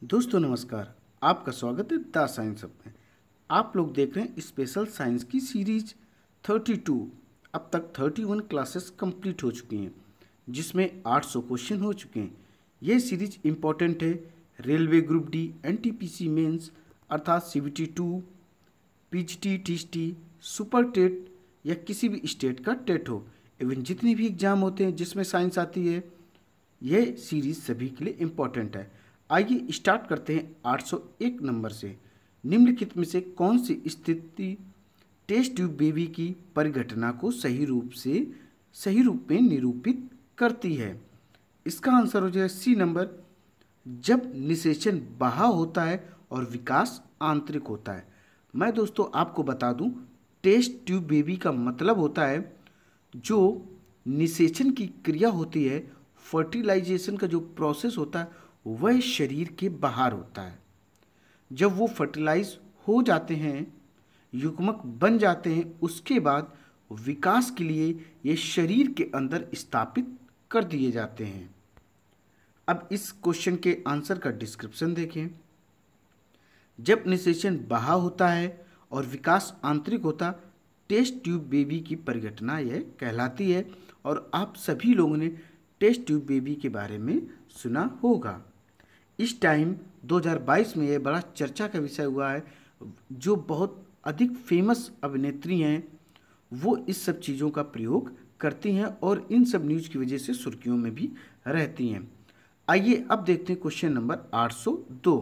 दोस्तों नमस्कार। आपका स्वागत है द साइंस हब में। आप लोग देख रहे हैं स्पेशल साइंस की सीरीज 32। अब तक 31 क्लासेस कंप्लीट हो चुकी हैं, जिसमें 800 क्वेश्चन हो चुके हैं। ये सीरीज इम्पॉर्टेंट है railway group D, NTPC mains अर्थात CBT 2, PGT, TST, super TET या किसी भी स्टेट का टेट हो, इवन जितने भी एग्जाम होते हैं जिसमें साइंस आती है, ये सीरीज सभी के लिए इम्पॉर्टेंट है। आइए स्टार्ट करते हैं 801 नंबर से। निम्नलिखित में से कौन सी स्थिति टेस्ट ट्यूब बेबी की परिघटना को सही रूप में निरूपित करती है? इसका आंसर हो जाएगा सी नंबर, जब निषेचन बाह्य होता है और विकास आंतरिक होता है। मैं दोस्तों आपको बता दूं, टेस्ट ट्यूब बेबी का मतलब होता है जो निषेचन की क्रिया होती है, फर्टिलाइजेशन का जो प्रोसेस होता है वह शरीर के बाहर होता है। जब वो फर्टिलाइज हो जाते हैं, युग्मक बन जाते हैं, उसके बाद विकास के लिए ये शरीर के अंदर स्थापित कर दिए जाते हैं। अब इस क्वेश्चन के आंसर का डिस्क्रिप्शन देखें। जब निषेचन बाह्य होता है और विकास आंतरिक होता, टेस्ट ट्यूब बेबी की परिघटना यह कहलाती है। और आप सभी लोगों ने टेस्ट ट्यूब बेबी के बारे में सुना होगा। इस टाइम 2022 में यह बड़ा चर्चा का विषय हुआ है। जो बहुत अधिक फेमस अभिनेत्री हैं वो इस सब चीज़ों का प्रयोग करती हैं और इन सब न्यूज़ की वजह से सुर्खियों में भी रहती हैं। आइए अब देखते हैं क्वेश्चन नंबर 802।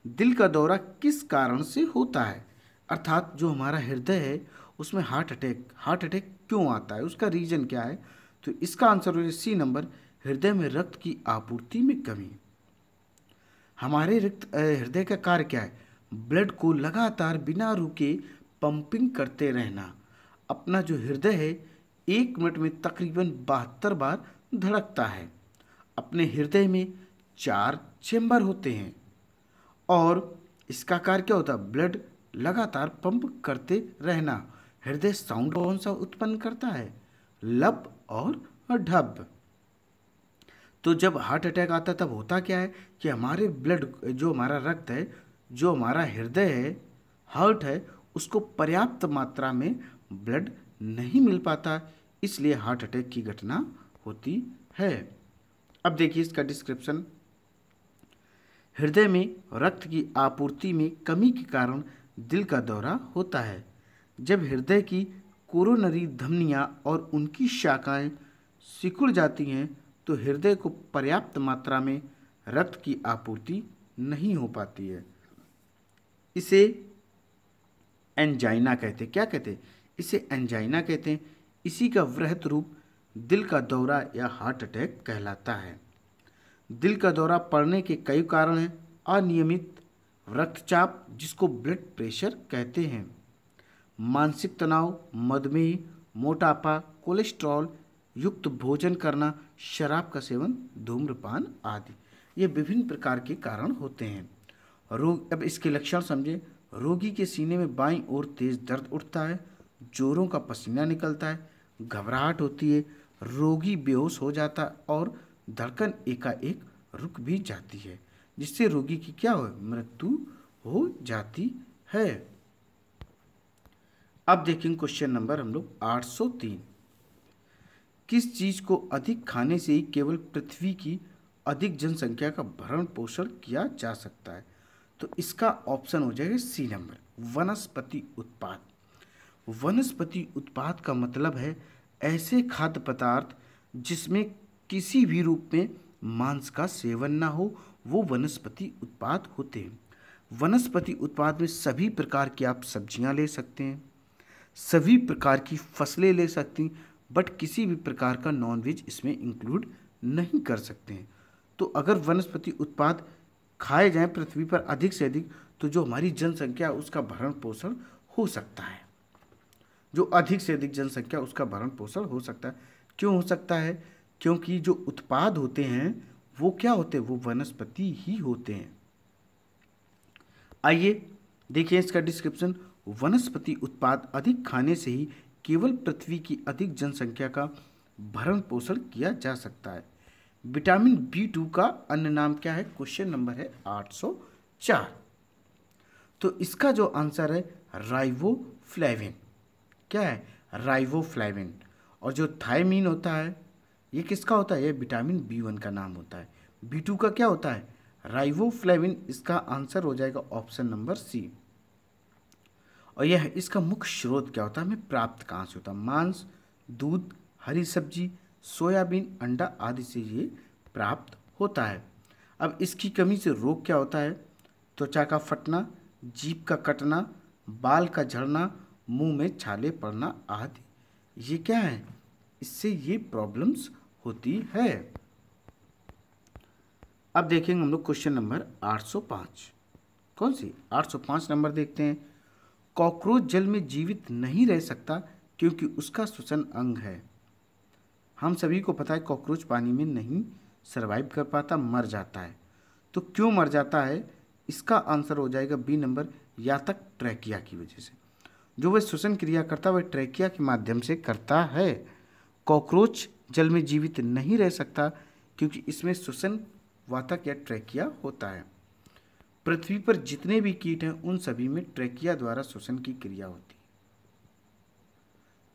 दिल का दौरा किस कारण से होता है? अर्थात जो हमारा हृदय है उसमें हार्ट अटैक क्यों आता है, उसका रीजन क्या है? तो इसका आंसर हो सी नंबर, हृदय में रक्त की आपूर्ति में कमी। हमारे हृदय का कार्य क्या है? ब्लड को लगातार बिना रुके पंपिंग करते रहना। अपना जो हृदय है 1 मिनट में तकरीबन 72 बार धड़कता है। अपने हृदय में 4 चेंबर होते हैं और इसका कार्य क्या होता है? ब्लड लगातार पंप करते रहना। हृदय साउंड कौन सा उत्पन्न करता है? लब और ढब। तो जब हार्ट अटैक आता है तब होता क्या है कि हमारे ब्लड, जो हमारा रक्त है, जो हमारा हृदय है, हार्ट है, उसको पर्याप्त मात्रा में ब्लड नहीं मिल पाता, इसलिए हार्ट अटैक की घटना होती है। अब देखिए इसका डिस्क्रिप्शन। हृदय में रक्त की आपूर्ति में कमी के कारण दिल का दौरा होता है। जब हृदय की कोरोनरी धमनियां और उनकी शाखाएं सिकुड़ जाती हैं तो हृदय को पर्याप्त मात्रा में रक्त की आपूर्ति नहीं हो पाती है। इसे एंजाइना कहते हैं। क्या कहते हैं? इसे एंजाइना कहते हैं। इसी का वृहत रूप दिल का दौरा या हार्ट अटैक कहलाता है। दिल का दौरा पड़ने के कई कारण हैं। अनियमित रक्तचाप, जिसको ब्लड प्रेशर कहते हैं, मानसिक तनाव, मधुमेह, मोटापा, कोलेस्ट्रॉल युक्त भोजन करना, शराब का सेवन, धूम्रपान आदि, ये विभिन्न प्रकार के कारण होते हैं। अब इसके लक्षण समझें। रोगी के सीने में बाईं ओर तेज दर्द उठता है, जोरों का पसीना निकलता है, घबराहट होती है, रोगी बेहोश हो जाता है और धड़कन एकाएक रुक भी जाती है, जिससे रोगी की क्या हो, मृत्यु हो जाती है। अब देखेंगे क्वेश्चन नंबर हम लोग 803। किस चीज को अधिक खाने से ही केवल पृथ्वी की अधिक जनसंख्या का भरण पोषण किया जा सकता है? तो इसका ऑप्शन हो जाएगा सी नंबर, वनस्पति उत्पाद। वनस्पति उत्पाद का मतलब है ऐसे खाद्य पदार्थ जिसमें किसी भी रूप में मांस का सेवन ना हो, वो वनस्पति उत्पाद होते हैं। वनस्पति उत्पाद में सभी प्रकार की आप सब्जियां ले सकते हैं, सभी प्रकार की फसलें ले सकती हैं, बट किसी भी प्रकार का नॉनवेज इसमें इंक्लूड नहीं कर सकते हैं। तो अगर वनस्पति उत्पाद खाए जाएं पृथ्वी पर अधिक से अधिक, तो जो हमारी जनसंख्या उसका भरण पोषण हो सकता है। जो अधिक से अधिक जनसंख्या उसका भरण पोषण हो सकता है। क्यों हो सकता है? क्योंकि जो उत्पाद होते हैं वो क्या होते हैं? वो वनस्पति ही होते हैं। आइए देखिए इसका डिस्क्रिप्शन। वनस्पति उत्पाद अधिक खाने से ही केवल पृथ्वी की अधिक जनसंख्या का भरण पोषण किया जा सकता है। विटामिन B2 का अन्य नाम क्या है? क्वेश्चन नंबर है 804। तो इसका जो आंसर है राइबोफ्लेविन। क्या है? राइबोफ्लेविन। और जो थायमीन होता है ये किसका होता है? ये विटामिन B1 का नाम होता है। B2 का क्या होता है? राइबोफ्लेविन। इसका आंसर हो जाएगा ऑप्शन नंबर सी। और यह इसका मुख्य स्रोत क्या होता है? हमें प्राप्त कहाँ से होता है? मांस, दूध, हरी सब्जी, सोयाबीन, अंडा आदि से ये प्राप्त होता है। अब इसकी कमी से रोग क्या होता है? त्वचा का फटना, जीभ का कटना, बाल का झड़ना, मुंह में छाले पड़ना आदि। ये क्या है? इससे ये प्रॉब्लम्स होती है। अब देखेंगे हम लोग क्वेश्चन नंबर 805। कौन सी? 805 नंबर देखते हैं। कॉकरोच जल में जीवित नहीं रह सकता क्योंकि उसका श्वसन अंग है। हम सभी को पता है कॉकरोच पानी में नहीं सरवाइव कर पाता, मर जाता है। तो क्यों मर जाता है? इसका आंसर हो जाएगा बी नंबर, या तक ट्रैकिया की वजह से। जो वह श्वसन क्रिया करता है वह ट्रैकिया के माध्यम से करता है। कॉकरोच जल में जीवित नहीं रह सकता क्योंकि इसमें श्वसन वातक या ट्रैकिया होता है। पृथ्वी पर जितने भी कीट हैं उन सभी में ट्रैकिया द्वारा श्वसन की क्रिया होती है।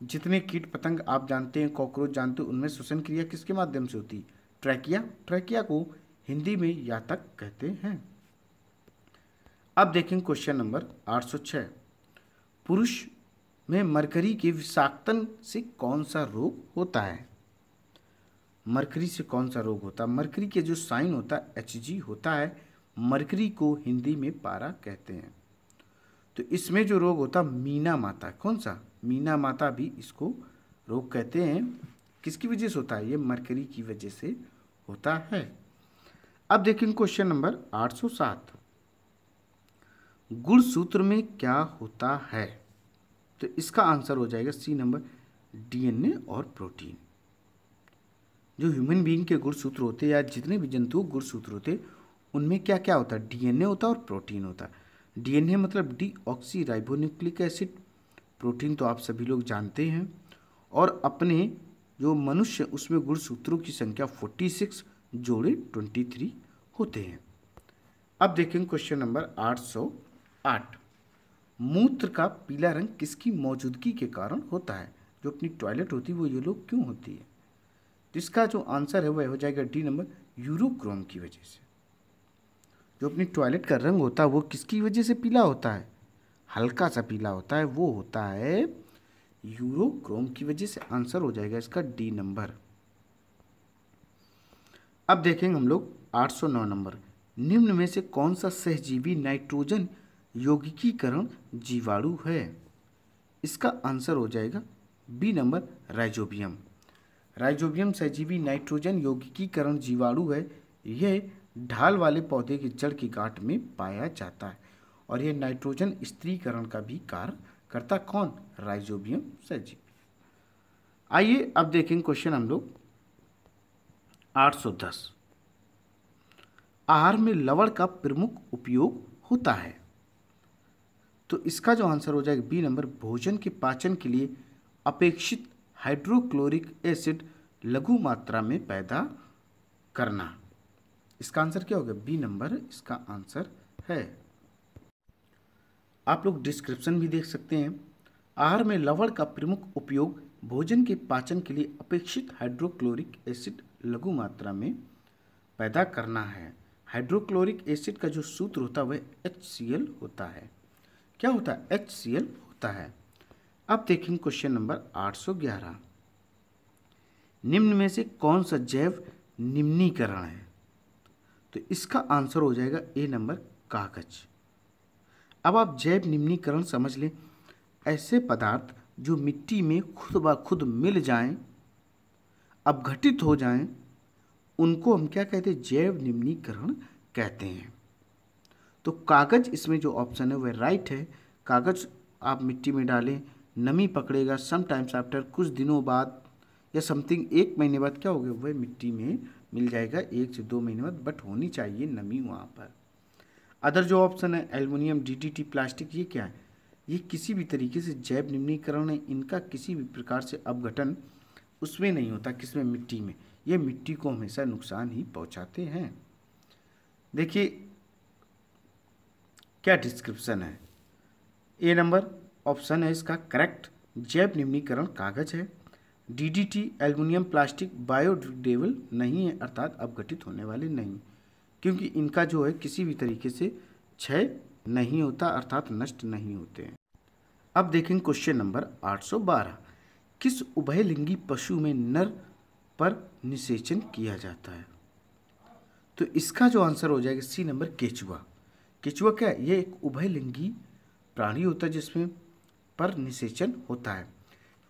जितने कीट पतंग आप जानते हैं, कॉकरोच जानते हैं, उनमें श्वसन क्रिया किसके माध्यम से होती है? ट्रैकिया। ट्रैकिया को हिंदी में यातक कहते हैं। अब देखेंगे क्वेश्चन नंबर 806। पुरुष में मरकरी के विषाक्तन से कौन सा रोग होता है? मरकरी से कौन सा रोग होता है? मरकरी के जो साइन होता है Hg होता है। मरकरी को हिंदी में पारा कहते हैं। तो इसमें जो रोग होता है मीना माता, कौन सा? मीना माता भी इसको रोग कहते हैं। किसकी वजह से होता है? ये मरकरी की वजह से होता है। अब देखेंगे क्वेश्चन नंबर 807। गुणसूत्र में क्या होता है? तो इसका आंसर हो जाएगा सी नंबर, डीएनए और प्रोटीन। जो ह्यूमन बीइंग के गुणसूत्र होते हैं या जितने भी जंतु गुणसूत्र होते हैं उनमें क्या क्या होता है? डीएनए होता है और प्रोटीन होता है। डीएनए मतलब डीऑक्सी राइबोन्यूक्लिक एसिड। प्रोटीन तो आप सभी लोग जानते हैं। और अपने जो मनुष्य उसमें गुणसूत्रों की संख्या 46 जोड़े 23 होते हैं। अब देखेंगे क्वेश्चन नंबर 808। मूत्र का पीला रंग किसकी मौजूदगी के कारण होता है? जो अपनी टॉयलेट होती है वो येलो क्यों होती है? जिसका जो आंसर है वह हो जाएगा डी नंबर, यूरोक्रोम की वजह से। जो अपनी टॉयलेट का रंग होता है वो किसकी वजह से पीला होता है? हल्का सा पीला होता है, वो होता है यूरोक्रोम की वजह से। आंसर हो जाएगा इसका डी नंबर। अब देखेंगे हम लोग 809 नंबर। निम्न में से कौन सा सहजीवी नाइट्रोजन यौगिकीकरण जीवाणु है? इसका आंसर हो जाएगा बी नंबर, राइजोबियम। राइजोबियम सहजीवी नाइट्रोजन यौगिकीकरण जीवाणु है। यह ढाल वाले पौधे की जड़ की गांठ में पाया जाता है और यह नाइट्रोजन स्थिरीकरण का भी कार्य करता। कौन? राइजोबियम सहजीवी। आइए अब देखेंगे क्वेश्चन हम लोग 810। आहार में लवण का प्रमुख उपयोग होता है। तो इसका जो आंसर हो जाएगा बी नंबर, भोजन के पाचन के लिए अपेक्षित हाइड्रोक्लोरिक एसिड लघु मात्रा में पैदा करना। इसका आंसर क्या होगा? बी नंबर इसका आंसर है। आप लोग डिस्क्रिप्शन भी देख सकते हैं। आहार में लवण का प्रमुख उपयोग भोजन के पाचन के लिए अपेक्षित हाइड्रोक्लोरिक एसिड लघु मात्रा में पैदा करना है। हाइड्रोक्लोरिक एसिड का जो सूत्र होता है वह HCl होता है। क्या होता है? HCl होता है। अब देखेंगे क्वेश्चन नंबर 811। निम्न में से कौन सा जैव निम्नीकरण है? तो इसका आंसर हो जाएगा ए नंबर, कागज। अब आप जैव निम्नीकरण समझ लें। ऐसे पदार्थ जो मिट्टी में खुद ब खुद मिल जाएं, अपघटित हो जाएं, उनको हम क्या कहते हैं? जैव निम्नीकरण कहते हैं। तो कागज इसमें जो ऑप्शन है वह राइट है। कागज आप मिट्टी में डालें, नमी पकड़ेगा, सम टाइम्स आफ्टर, कुछ दिनों बाद या समथिंग 1 महीने बाद क्या होगा? वह मिट्टी में मिल जाएगा 1 से 2 महीने बाद, बट होनी चाहिए नमी वहाँ पर। अदर जो ऑप्शन है एल्युमिनियम, DDT, प्लास्टिक, ये क्या है? ये किसी भी तरीके से जैव निम्नीकरण है। इनका किसी भी प्रकार से अपघटन उसमें नहीं होता। किसमें? मिट्टी में। ये मिट्टी को हमेशा नुकसान ही पहुंचाते हैं। देखिए क्या डिस्क्रिप्शन है। ए नंबर ऑप्शन है इसका करेक्ट, जैव निम्नीकरण कागज है। डीडीटी एल्युमिनियम प्लास्टिक बायोडिग्रेडेबल नहीं है, अर्थात अपघटित होने वाले नहीं, क्योंकि इनका जो है किसी भी तरीके से क्षय नहीं होता, अर्थात नष्ट नहीं होते हैं। अब देखेंगे क्वेश्चन नंबर 812, किस उभयलिंगी पशु में नर पर निषेचन किया जाता है? तो इसका जो आंसर हो जाएगा सी नंबर केचुआ। केचुआ क्या है? ये एक उभयलिंगी प्राणी होता है जिसमें पर निषेचन होता है।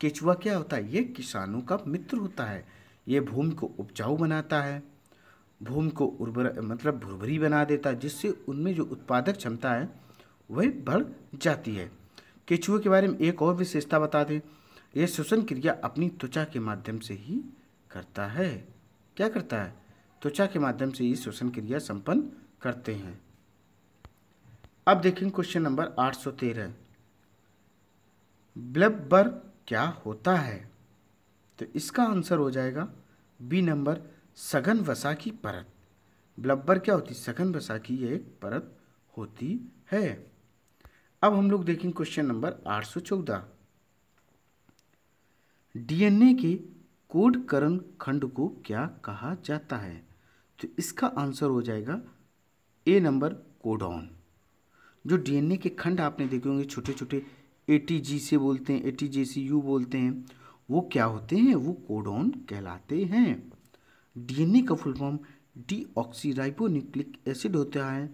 केचुआ क्या होता है? ये किसानों का मित्र होता है। ये भूमि को उपजाऊ बनाता है, भूमि को उर्वर मतलब भुरभरी बना देता है, जिससे उनमें जो उत्पादक क्षमता है वह बढ़ जाती है। केचुए के बारे में एक और विशेषता बता दें, यह श्वसन क्रिया अपनी त्वचा के माध्यम से ही करता है। क्या करता है? त्वचा के माध्यम से ही श्वसन क्रिया संपन्न करते हैं। अब देखेंगे क्वेश्चन नंबर 813, ब्लबबर क्या होता है? तो इसका आंसर हो जाएगा बी नंबर सघन वसा की परत। ब्लबबर क्या होती है? सघन वसा की ये एक परत होती है। अब हम लोग देखेंगे क्वेश्चन नंबर 814, डीएनए के कोडकरण खंड को क्या कहा जाता है? तो इसका आंसर हो जाएगा ए नंबर कोडॉन। जो डीएनए के खंड आपने देखे होंगे छोटे छोटे, एटीजी से बोलते हैं, एटीजीसीयू बोलते हैं, वो क्या होते हैं? वो कोडॉन कहलाते हैं। डीएनए का फुल फॉर्म डीऑक्सीराइबोन्यूक्लिक एसिड होता है,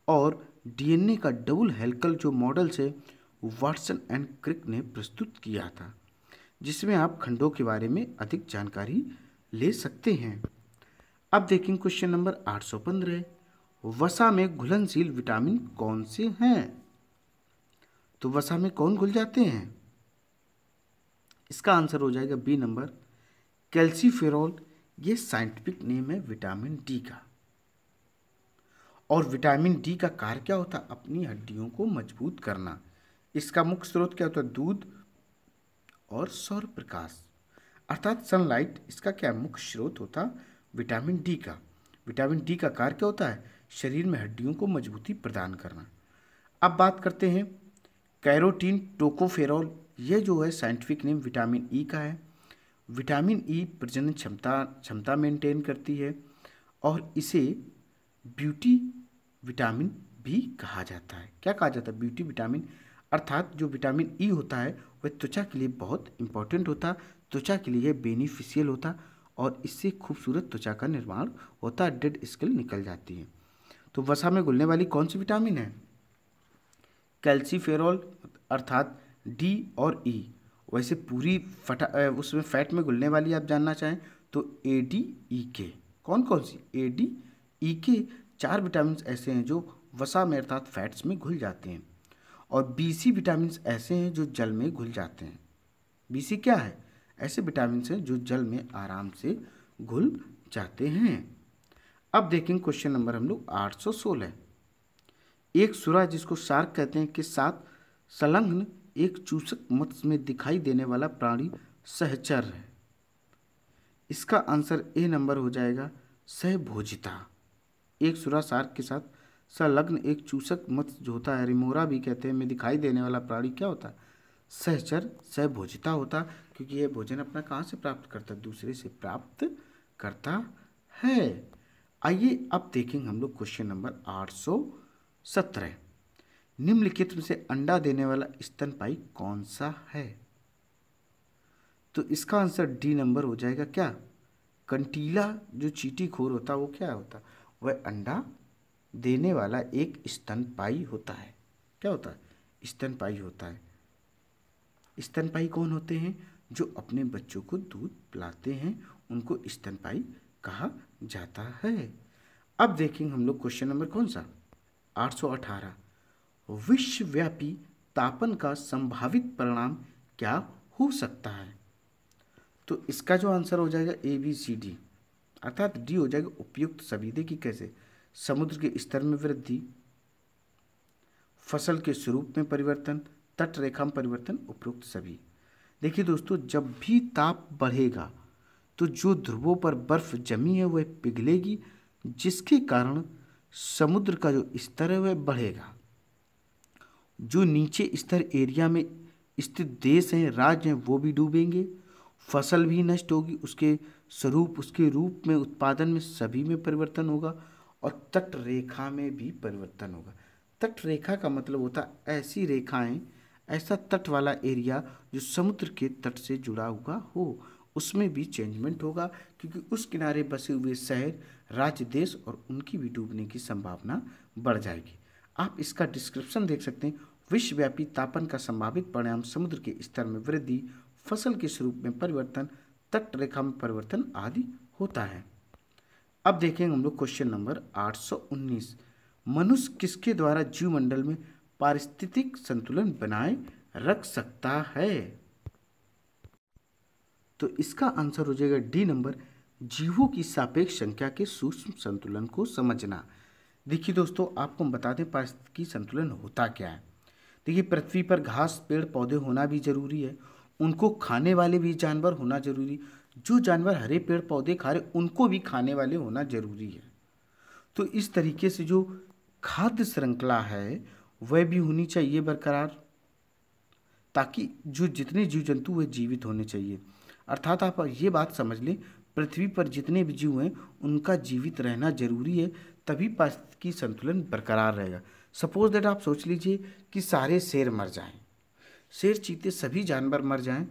और डीएनए का डबल हेलिकल जो मॉडल्स है वाटसन एंड क्रिक ने प्रस्तुत किया था, जिसमें आप खंडों के बारे में अधिक जानकारी ले सकते हैं। अब देखेंगे क्वेश्चन नंबर 815, वसा में घुलनशील विटामिन कौन से हैं? तो वसा में कौन घुल जाते हैं? इसका आंसर हो जाएगा बी नंबर कैल्सीफेरॉल। ये साइंटिफिक नेम है विटामिन डी का। और विटामिन डी का कार्य क्या होता है? अपनी हड्डियों को मजबूत करना। इसका मुख्य स्रोत क्या होता है? दूध और सौर प्रकाश, अर्थात सनलाइट इसका क्या मुख्य स्रोत होता? विटामिन डी का। विटामिन डी का कार्य क्या होता है? शरीर में हड्डियों को मजबूती प्रदान करना। अब बात करते हैं कैरोटीन टोकोफेरॉल। ये जो है साइंटिफिक नेम विटामिन ई का है। विटामिन ई प्रजनन क्षमता मेंटेन करती है, और इसे ब्यूटी विटामिन भी कहा जाता है। क्या कहा जाता है? Beauty vitamin. अर्थात जो विटामिन ई होता है वह त्वचा के लिए बहुत इंपॉर्टेंट होता, त्वचा के लिए बेनिफिशियल होता, और इससे खूबसूरत त्वचा का निर्माण होता, डेड स्किन निकल जाती है। तो वसा में घुलने वाली कौन सी विटामिन है? कैल्सीफेरॉल, अर्थात डी और ई। वैसे पूरी उसमें फैट में घुलने वाली आप जानना चाहें तो ए डी ई के। कौन कौन सी? ए डी ई के 4 विटामिन ऐसे हैं जो वसा में अर्थात फैट्स में घुल जाते हैं, और बीसी विटामिन ऐसे हैं जो जल में घुल जाते हैं। बीसी क्या है? ऐसे विटामिन हैं जो जल में आराम से घुल जाते हैं। अब देखेंगे क्वेश्चन नंबर हम लोग 816, एक सुरा जिसको शार्क कहते हैं के साथ संलग्न एक चूसक मत्स्य में दिखाई देने वाला प्राणी सहचर है। इसका आंसर ए नंबर हो जाएगा सहभोजिता। एक सुरा शार्क के साथ संलग्न एक चूसक मत्स्य जो होता है, रिमोरा भी कहते हैं, में दिखाई देने वाला प्राणी क्या होता है? सहचर, सहभोजिता होता, क्योंकि यह भोजन अपना कहाँ से प्राप्त करता है? दूसरे से प्राप्त करता है। आइए अब देखेंगे हम लोग क्वेश्चन नंबर 817, निम्नलिखित में से अंडा देने वाला स्तनपायी कौन सा है? तो इसका आंसर डी नंबर हो जाएगा क्या? कंटीला जो चींटीखोर होता है वो क्या होता? वह अंडा देने वाला एक स्तनपायी होता है। क्या होता है? स्तनपायी होता है। स्तनपायी कौन होते हैं? जो अपने बच्चों को दूध पिलाते हैं, उनको स्तनपायी कहा जाता है। अब देखेंगे हम लोग क्वेश्चन नंबर कौन सा? 818, विश्वव्यापी तापन का संभावित परिणाम क्या हो सकता है? तो इसका जो आंसर हो जाएगा ए बी सी डी, अर्थात डी हो जाएगा उपयुक्त सभी। देखिए कैसे, समुद्र के स्तर में वृद्धि, फसल के स्वरूप में परिवर्तन, तट रेखा में परिवर्तन, उपयुक्त सभी। देखिए दोस्तों, जब भी ताप बढ़ेगा तो जो ध्रुवों पर बर्फ जमी है वह पिघलेगी, जिसके कारण समुद्र का जो स्तर है वह बढ़ेगा। जो नीचे स्तर एरिया में स्थित देश हैं, राज्य हैं, वो भी डूबेंगे। फसल भी नष्ट होगी, उसके स्वरूप, उसके रूप में, उत्पादन में, सभी में परिवर्तन होगा और तट रेखा में भी परिवर्तन होगा। तट रेखा का मतलब होता है ऐसी रेखाएं, ऐसा तट वाला एरिया जो समुद्र के तट से जुड़ा हुआ हो, उसमें भी चेंजमेंट होगा, क्योंकि उस किनारे बसे हुए शहर, राज्य, देश और उनकी भी डूबने की संभावना बढ़ जाएगी। आप इसका डिस्क्रिप्शन देख सकते हैं। विश्वव्यापी तापन का संभावित परिणाम समुद्र के स्तर में वृद्धि, फसल के स्वरूप में परिवर्तन, तट रेखा में परिवर्तन आदि होता है। अब देखेंगे हम लोग क्वेश्चन नंबर 819। मनुष्य किसके द्वारा जीवमंडल में पारिस्थितिक संतुलन बनाए रख सकता है? तो इसका आंसर हो जाएगा डी नंबर, जीवों की सापेक्ष संख्या के सूक्ष्म संतुलन को समझना। देखिए दोस्तों, आपको हम बता दें पारिस्थितिकी संतुलन होता क्या है। देखिए, पृथ्वी पर घास, पेड़ पौधे होना भी जरूरी है, उनको खाने वाले भी जानवर होना जरूरी। जो जानवर हरे पेड़ पौधे खा रहे उनको भी खाने वाले होना जरूरी है। तो इस तरीके से जो खाद्य श्रृंखला है वह भी होनी चाहिए बरकरार, ताकि जो जितने जीव जंतु वह जीवित होने चाहिए। अर्थात आप ये बात समझ लें, पृथ्वी पर जितने भी जीव हैं उनका जीवित रहना जरूरी है, तभी पारिस्थितिकी संतुलन बरकरार रहेगा। सपोज दैट आप सोच लीजिए कि सारे शेर मर जाएं, शेर, चीते, सभी जानवर मर जाएं,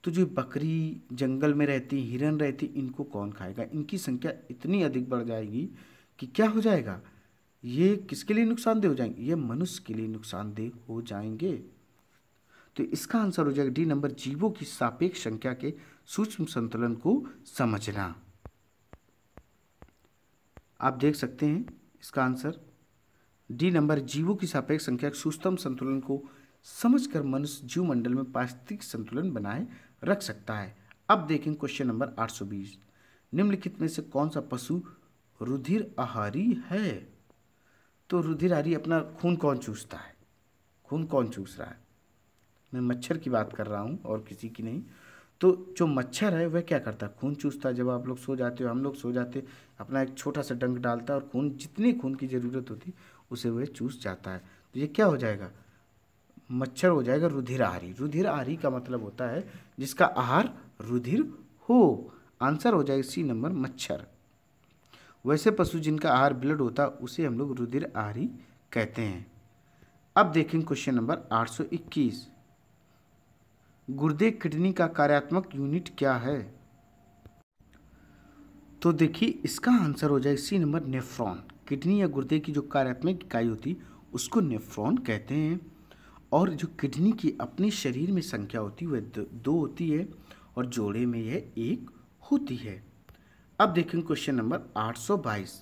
तो जो बकरी जंगल में रहती, हिरन रहती, इनको कौन खाएगा? इनकी संख्या इतनी अधिक बढ़ जाएगी कि क्या हो जाएगा, ये किसके लिए नुकसानदेह हो जाएंगे? ये मनुष्य के लिए नुकसानदेह हो जाएंगे। तो इसका आंसर हो जाएगा डी नंबर, जीवों की सापेक्ष संख्या के सूक्ष्म संतुलन को समझना। आप देख सकते हैं इसका आंसर डी नंबर, जीवों की सापेक्ष संख्या के सूक्ष्म संतुलन को समझकर मनुष्य जीवमंडल में पारिस्थितिक संतुलन बनाए रख सकता है। अब देखें क्वेश्चन नंबर 820। निम्नलिखित में से कौन सा पशु रुधिर आहारी है? तो रुधिर आहारी अपना खून कौन चूसता है? खून कौन चूस रहा है? मैं मच्छर की बात कर रहा हूँ और किसी की नहीं। तो जो मच्छर है वह क्या करता है? खून चूसता है। जब आप लोग सो जाते हो, हम लोग सो जाते, अपना एक छोटा सा डंक डालता है और खून, जितने खून की ज़रूरत होती उसे वह चूस जाता है। तो ये क्या हो जाएगा? मच्छर हो जाएगा रुधिर आहारी। रुधिर आहारी का मतलब होता है जिसका आहार रुधिर हो। आंसर हो जाएगा सी नंबर, मच्छर। वैसे पशु जिनका आहार ब्लड होता है उसे हम लोग रुधिर आहारी कहते हैं। अब देखें क्वेश्चन नंबर 821। गुर्दे किडनी का कार्यात्मक यूनिट क्या है? तो देखिए इसका आंसर हो जाएगा सी नंबर, नेफ्रॉन। किडनी या गुर्दे की जो कार्यात्मक इकाई होती उसको नेफ्रॉन कहते हैं। और जो किडनी की अपने शरीर में संख्या होती है वह 2 होती है और जोड़े में यह 1 होती है। अब देखें क्वेश्चन नंबर 822।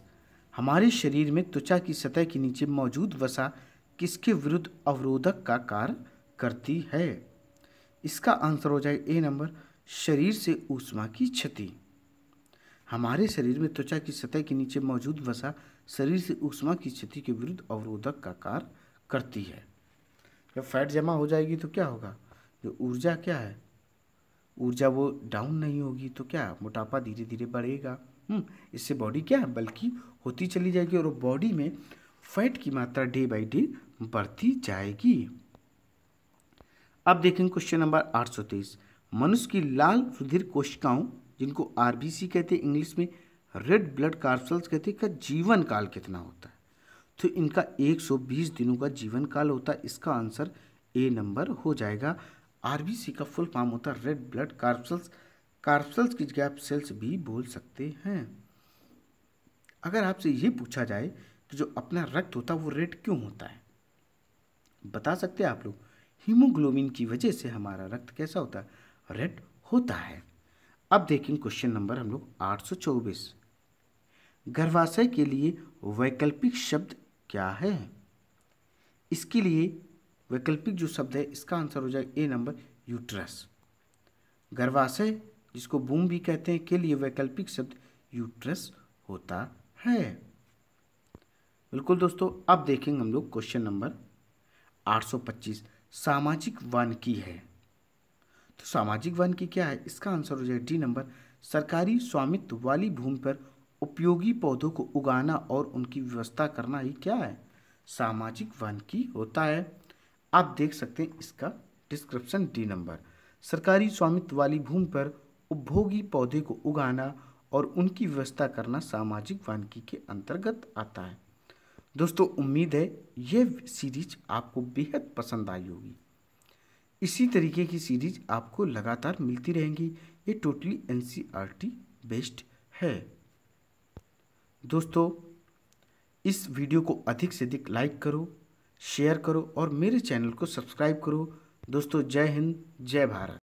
हमारे शरीर में त्वचा की सतह के नीचे मौजूद वसा किसके विरुद्ध अवरोधक का कार्य करती है? इसका आंसर हो जाएगा ए नंबर, शरीर से ऊष्मा की क्षति। हमारे शरीर में त्वचा की सतह के नीचे मौजूद वसा शरीर से ऊष्मा की क्षति के विरुद्ध अवरोधक का कार्य करती है। जब फैट जमा हो जाएगी तो क्या होगा? जो ऊर्जा क्या है, ऊर्जा वो डाउन नहीं होगी तो क्या, मोटापा धीरे धीरे बढ़ेगा। इससे बॉडी क्या है, बल्कि होती चली जाएगी और बॉडी में फैट की मात्रा डे बाई डे बढ़ती जाएगी। अब देखेंगे क्वेश्चन नंबर 823। मनुष्य की लाल रुधिर कोशिकाओं, जिनको आरबीसी कहते हैं, इंग्लिश में रेड ब्लड कार्पल्स कहते हैं, का जीवन काल कितना होता है? तो इनका 120 दिनों का जीवन काल होता है। इसका आंसर ए नंबर हो जाएगा। आरबीसी का फुल फॉर्म होता है रेड ब्लड कार्पल्स। कार्पल्स की जगह आप सेल्स भी बोल सकते हैं। अगर आपसे ये पूछा जाए कि जो अपना रक्त होता है वो रेड क्यों होता है, बता सकते हैं आप लोग? हीमोग्लोबिन की वजह से हमारा रक्त कैसा होता है, रेड होता है। अब देखें क्वेश्चन नंबर हम लोग 824। गर्भाशय के लिए वैकल्पिक शब्द क्या है? इसके लिए वैकल्पिक जो शब्द है इसका आंसर हो जाएगा ए नंबर, यूट्रस। गर्भाशय, जिसको बूम भी कहते हैं, के लिए वैकल्पिक शब्द यूट्रस होता है। बिल्कुल दोस्तों। अब देखेंगे हम लोग क्वेश्चन नंबर 825। सामाजिक वानिकी है। तो सामाजिक वानिकी क्या है? इसका आंसर हो जाएगा डी नंबर, सरकारी स्वामित्व वाली भूमि पर उपयोगी पौधों को उगाना और उनकी व्यवस्था करना ही क्या है, सामाजिक वानिकी होता है। आप देख सकते हैं इसका डिस्क्रिप्शन डी नंबर। सरकारी स्वामित्व वाली भूमि पर उपभोगी पौधे को उगाना और उनकी व्यवस्था करना सामाजिक वानिकी के अंतर्गत आता है। दोस्तों, उम्मीद है यह सीरीज आपको बेहद पसंद आई होगी। इसी तरीके की सीरीज आपको लगातार मिलती रहेंगी। ये टोटली एनसीईआरटी बेस्ड है। दोस्तों, इस वीडियो को अधिक से अधिक लाइक करो, शेयर करो और मेरे चैनल को सब्सक्राइब करो। दोस्तों, जय हिंद, जय भारत।